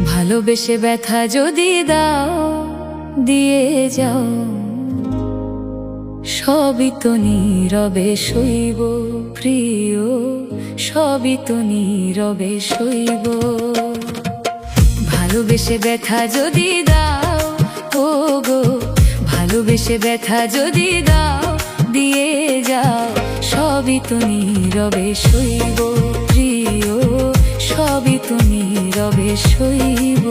ভালোবেসে ব্যথা যদি দাও দিয়ে যাও, সবই তো নীরবে সইব প্রিয়, সবই তো নীরবে সইব। ভালোবেসে ব্যথা যদি দাও, ও গো ভালোবেসে ব্যথা যদি দাও দিয়ে যাও, সবই তো নীরবে সইব প্রিয়, সবই তো নীরবে সইব।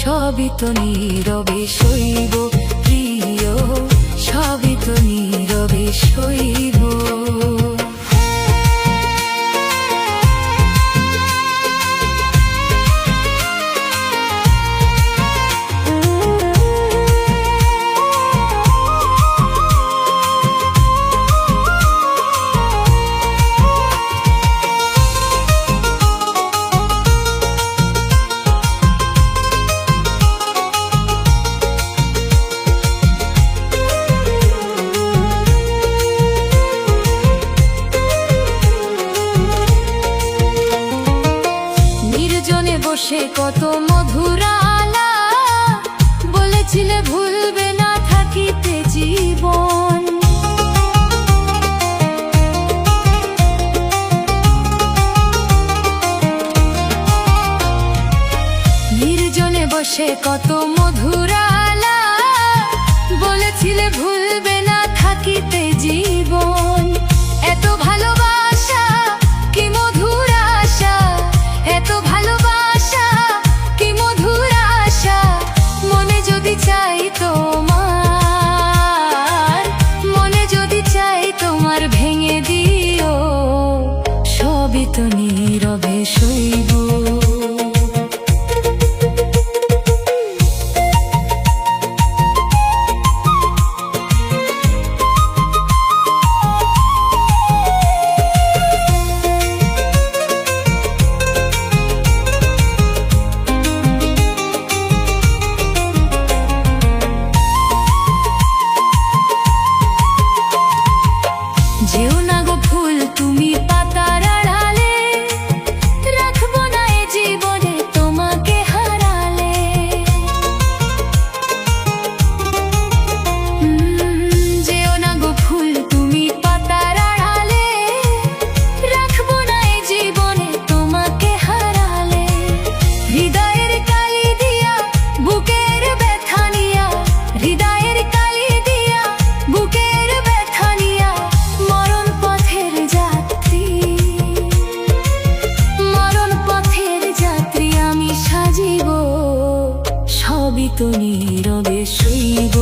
সবই তো নীরবে সইব প্রিয়, সবই তো নীরবে সইব। বসে কত মধুরালা বলেছিলে ভুলবে না থাকিতে জীবন, নির্জনে বসে কত মধুরালা বলেছিলে ভুলবে না থাকিতে জীবন। এত ভালোবাসা কি মধুর আশা, এত ভালোবাসা কি মধুর আশা, মনে যদি চাই তোমার, মনে যদি চাই তোমার ভেঙে দিও, সবই তো নীরবে সইব। যেও না গো ফুল তুমি পাতার আড়ালে, রাখবো না এ জীবনে তোমাকে হারালে। যেও না গো ফুল তুমি পাতার আড়ালে, রাখবো না এ জীবনে তোমাকে হারালে। হৃদয়ের কালি দিয়া বুকের ব্যথা নিয়া, হৃদয়ের কালি দিয়া বুকের ব্যথা নিয়া, মরণ পথের যাত্রী আমি সাজিব, সবই তো নীরবে সইব।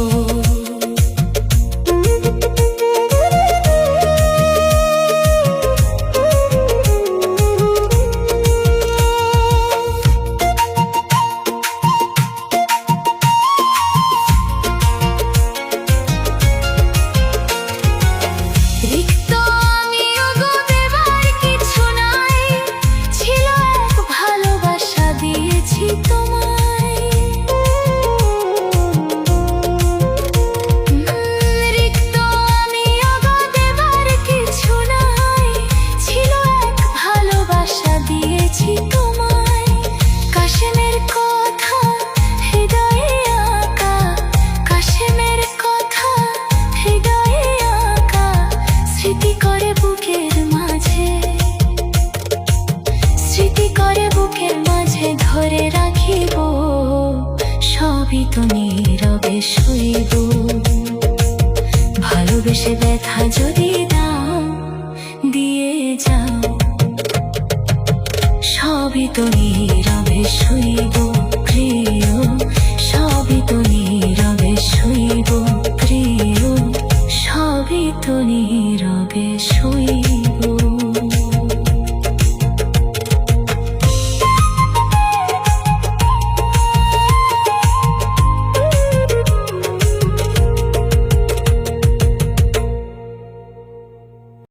ধরে রাখিব, সবই তো নীরবে সইব। ভালোবেসে ব্যথা যদি দাও তো নীরবে শুইব প্রিয়, সবই তো নীরবে শুইব প্রিয়, সবই তো নীরবে শুইব।